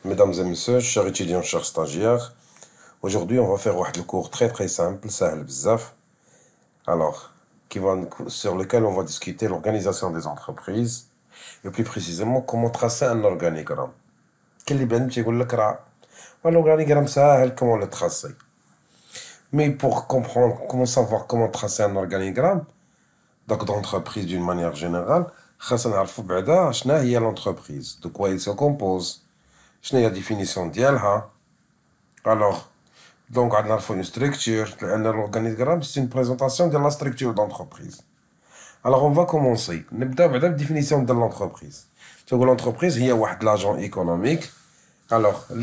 Mesdames et messieurs, chers étudiants, chers stagiaires, aujourd'hui on va faire un cours très simple, سهل بزاف, alors, sur lequel on va discuter l'organisation des entreprises, et plus précisément comment tracer un organigramme. كاين اللي بان تيقول لك راه l'organigramme ساهل comment le tracer. Mais pour comprendre, comment savoir comment tracer un organigramme, donc d'entreprise d'une manière générale, خاصنا نعرفوا بعدا شنو هي l'entreprise, de quoi il se compose, شنو هي la définition ديالها. Alors, donc, on a une structure. L'organigramme, c'est une présentation de la structure d'entreprise. Alors, on va commencer. نبدأ avec la définition de l'entreprise. Donc, l'entreprise, il y a un agent économique. Alors, ou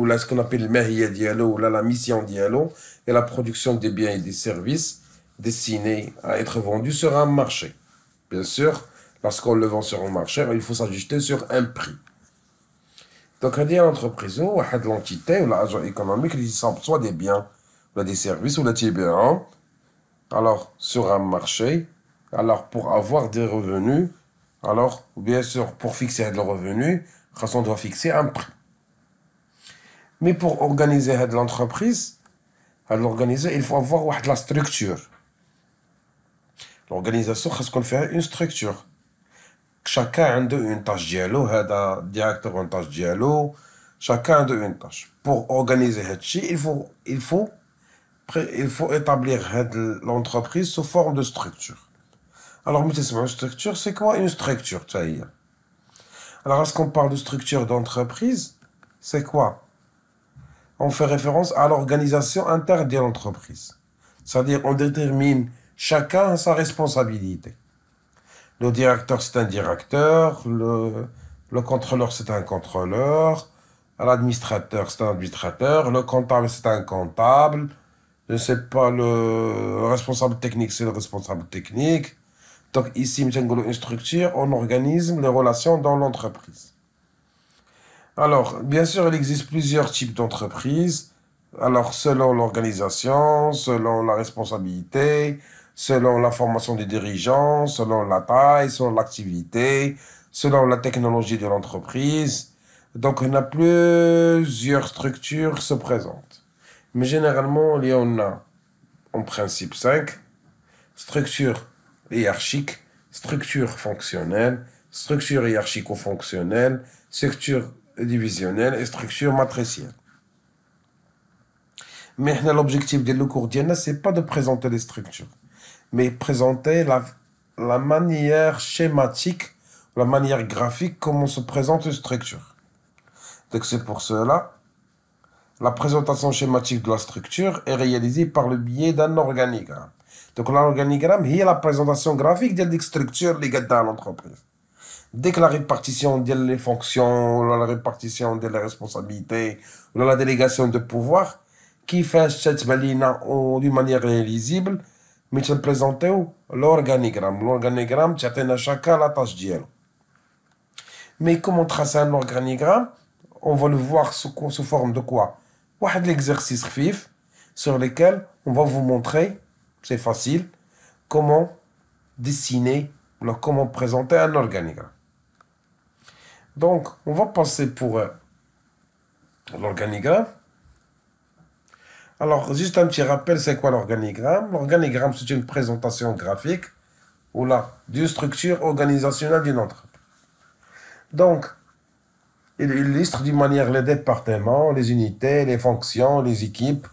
là, ce qu'on appelle le mahia dialo, ou là, la mission dialo, et la production des biens et des services destinés à être vendus sur un marché. Bien sûr, lorsqu'on le vend sur un marché, il faut s'ajuster sur un prix. Donc, il y a l'entreprise ou l'entité ou l'agent économique qui soit des biens, ou des services ou des biens, alors sur un marché, alors pour avoir des revenus, alors bien sûr pour fixer le revenu, on doit fixer un prix. Mais pour organiser l'entreprise, il faut avoir la structure. L'organisation, c'est ce qu'on fait une structure. Chacun a une tâche dialo, le directeur a une tâche dialo, chacun a une tâche. Pour organiser il faut établir l'entreprise sous forme de structure. Alors, une structure, c'est quoi une structure? Alors, lorsqu'on parle de structure d'entreprise, c'est quoi? On fait référence à l'organisation interne de l'entreprise. C'est-à-dire, on détermine chacun sa responsabilité. Le directeur, c'est un directeur, le contrôleur, c'est un contrôleur, l'administrateur, c'est un administrateur, le comptable, c'est un comptable, je ne sais pas, le responsable technique, c'est le responsable technique. Donc ici, une structure, on organise les relations dans l'entreprise. Alors, bien sûr, il existe plusieurs types d'entreprises. Alors, selon l'organisation, selon la responsabilité, selon la formation des dirigeants, selon la taille, selon l'activité, selon la technologie de l'entreprise. Donc, on a plusieurs structures se présentent. Mais généralement, il y en a en principe 5. Structure hiérarchique, structure fonctionnelle, structure hiérarchico-fonctionnelle, structure divisionnelle et structure matricielle. Mais l'objectif de le cours d'Iana, c'est pas de présenter les structures, mais présenter la manière schématique, la manière graphique, comment se présente une structure. Donc c'est pour cela, la présentation schématique de la structure est réalisée par le biais d'un organigramme. Donc l'organigramme, c'est la présentation graphique de la structure liée à l'entreprise. Dès que la répartition des fonctions, la répartition des responsabilités, la délégation de pouvoir, qui fait cette balina d'une manière lisible, mais tu présentes l'organigramme. L'organigramme, tu as chacun la tâche d'elle. Mais comment tracer un organigramme? On va le voir sous forme de quoi? L'exercice FIF sur lequel on va vous montrer, c'est facile, comment dessiner, comment présenter un organigramme. Donc, on va passer pour l'organigramme. Alors, juste un petit rappel, c'est quoi l'organigramme? L'organigramme, c'est une présentation graphique ou là, d'une structure organisationnelle d'une entreprise. Donc, il illustre d'une manière les départements, les unités, les fonctions, les équipes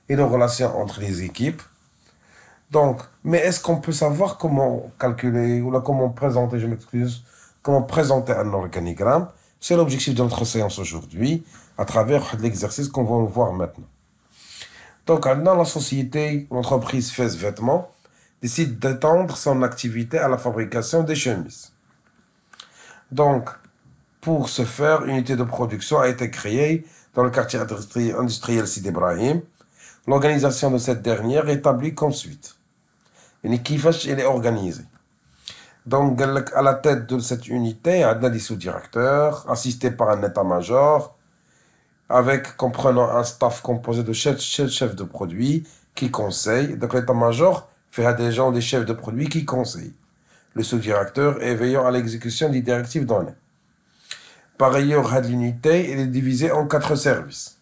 et les relations entre les équipes. Donc, mais est-ce qu'on peut savoir comment calculer ou là, comment présenter, je m'excuse, comment présenter un organigramme? C'est l'objectif de notre séance aujourd'hui à travers l'exercice qu'on va voir maintenant. Donc, dans la société, l'entreprise Fès Vêtements décide d'étendre son activité à la fabrication des chemises. Donc, pour ce faire, une unité de production a été créée dans le quartier industriel Sidi Ibrahim. L'organisation de cette dernière est établie comme suite. Une équipe est organisée. Donc, à la tête de cette unité, il y a des sous-directeurs, assistés par un état-major, avec comprenant un staff composé de chefs de produits qui conseillent. Donc l'état-major fait des gens, des chefs de produits qui conseillent. Le sous-directeur est veillant à l'exécution des directives données. Par ailleurs, l'unité est divisée en 4 services.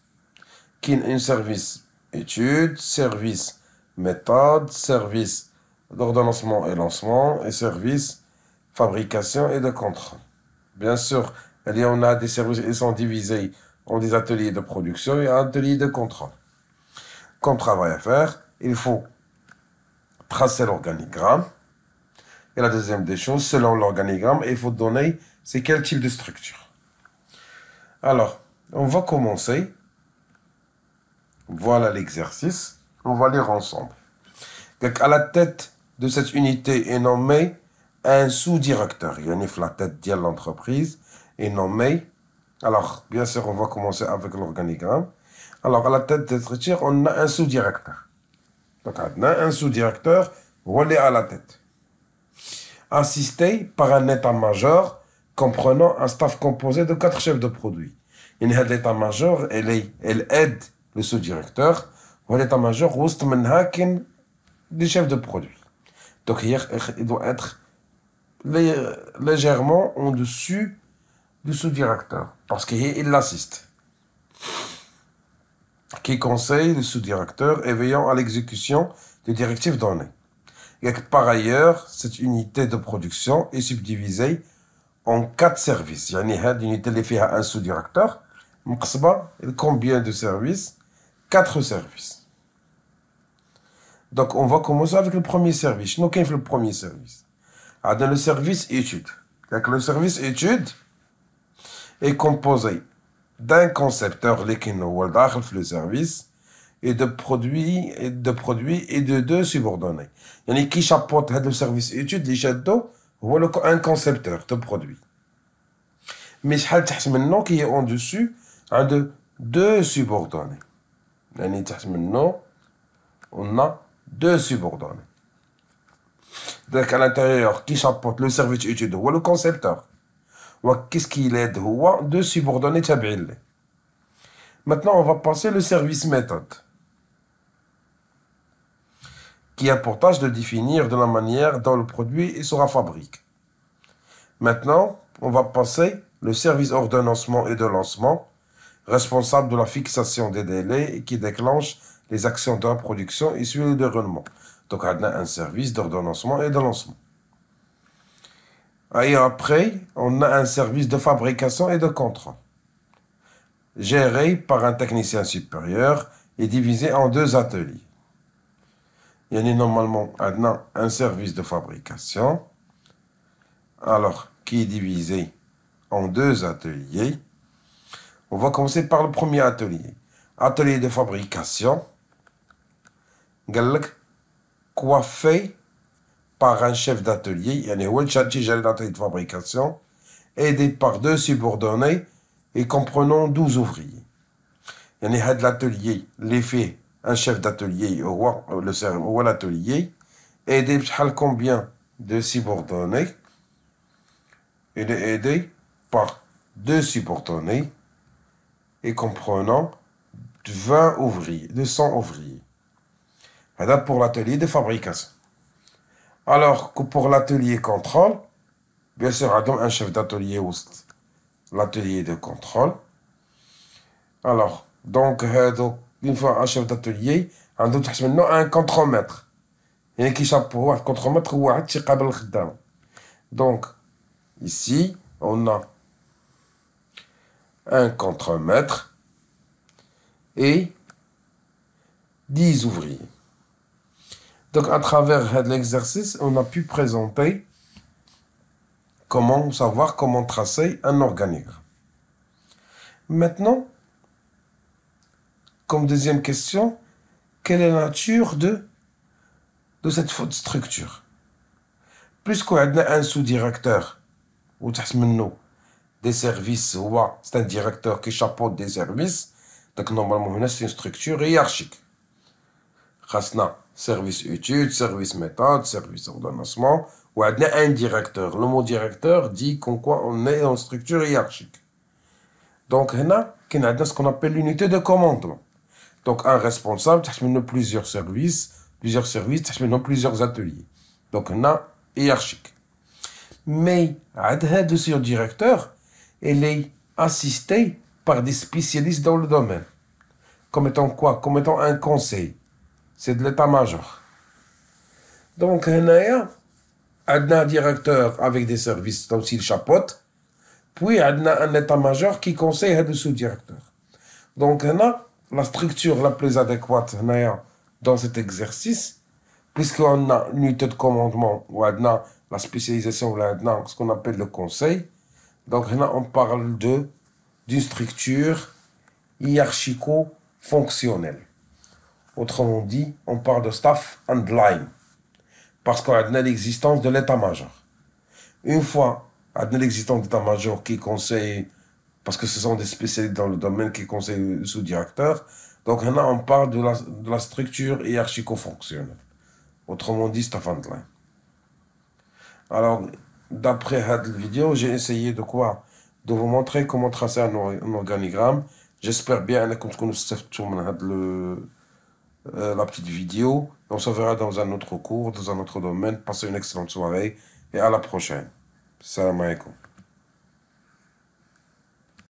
Qui est un service étude, service méthode, service d'ordonnancement et lancement, et service fabrication et de contrôle. Bien sûr, on a des services qui sont divisés en des ateliers de production et ateliers de contrôle. Comme travail à faire, il faut tracer l'organigramme. Et la deuxième des choses, selon l'organigramme, il faut donner c'est quel type de structure. Alors, on va commencer. Voilà l'exercice. On va lire ensemble. Donc, à la tête de cette unité est nommé un sous-directeur. Il y a la tête de l'entreprise est nommé. Alors, bien sûr, on va commencer avec l'organigramme. Alors, à la tête de structure, on a un sous-directeur. Donc, on a un sous-directeur relais à la tête. Assisté par un état-major comprenant un staff composé de 4 chefs de produits. L'état-major, elle aide le sous-directeur. L'état-major, des chefs de produits. Donc, il doit être légèrement en dessus du sous-directeur, parce qu'il l'assiste. Qui conseille le sous-directeur éveillant à l'exécution des directives données. Et par ailleurs, cette unité de production est subdivisée en 4 services. Il y a une unité qui fait un sous-directeur. Combien de services? 4 services. Donc, on va commencer avec le premier service. Nous, quel est le premier service? Dans le service étude. Donc, le service étude est composé d'un concepteur, le service, et de produits et de 2 subordonnés. Il y a qui chapeaute le service étude, un concepteur de produits. Mais maintenant qui est en dessus, de 2 subordonnés. On a 2 subordonnés. Donc à l'intérieur, qui chapeaute le service étude, le concepteur. Qu'est-ce qu'il aide? 2 subordonnés. Maintenant, on va passer le service méthode, qui a pour tâche de définir de la manière dont le produit sera fabriqué. Maintenant, on va passer le service ordonnancement et de lancement, responsable de la fixation des délais et qui déclenche les actions de la production et suit le déroulement. Donc, on a un service d'ordonnancement et de lancement. Et après, on a un service de fabrication et de contrôle, géré par un technicien supérieur et divisé en 2 ateliers. Il y a normalement un service de fabrication, alors qui est divisé en 2 ateliers. On va commencer par le premier atelier. Atelier de fabrication, coiffé par un chef d'atelier, il y a l'atelier de fabrication, aidé par 2 subordonnés et comprenant 12 ouvriers. Il y a l'atelier, l'effet, un chef d'atelier ou l'atelier, aidé par combien de subordonnés? Il est aidé par 2 subordonnés et comprenant 20 ouvriers, 200 ouvriers. Voilà pour l'atelier de fabrication. Alors que pour l'atelier contrôle, bien sûr, il y a un chef d'atelier ou l'atelier de contrôle. Alors, donc, une fois un chef d'atelier, on a un contrôle-maître. Il y a qui chapeau, un contrôle-maître ou un qui qabel le. Donc, ici, on a un contrôle-maître et 10 ouvriers. Donc, à travers l'exercice, on a pu présenter comment savoir comment tracer un organigramme. Maintenant, comme deuxième question, quelle est la nature de cette structure? Puisqu'on a un sous-directeur, ou des services, c'est un directeur qui chapeaute des services, donc normalement, c'est une structure hiérarchique. Khasna, service étude, service méthode, service ordonnancement, ou un directeur. Le mot directeur dit qu'en quoi on est en structure hiérarchique. Donc, on a ce qu'on appelle l'unité de commandement. Donc, un responsable, plusieurs services, plusieurs ateliers. Donc, on a hiérarchique. Mais, le directeur, il est assisté par des spécialistes dans le domaine. Comme étant quoi? Comme étant un conseil. C'est de l'état-major. Donc, il y a un directeur avec des services, là aussi le chapeaute. Puis, il y a un état-major qui conseille le sous-directeur. Donc, la structure la plus adéquate dans cet exercice, puisqu'on a une unité de commandement, ou la spécialisation, ou ce qu'on appelle le conseil. Donc, on parle d'une structure hiérarchico-fonctionnelle. Autrement dit, on parle de staff and line, parce qu'on a l'existence de l'état-major. Une fois, on a l'existence de l'état-major qui conseille, parce que ce sont des spécialistes dans le domaine qui conseillent le sous-directeur, donc on parle de la structure hiérarchico-fonctionnelle. Autrement dit, staff and line. Alors, d'après cette vidéo, j'ai essayé de quoi? De vous montrer comment tracer un organigramme. J'espère bien que vous la petite vidéo. On se verra dans un autre cours, dans un autre domaine. Passez une excellente soirée et à la prochaine. Salam alaikum.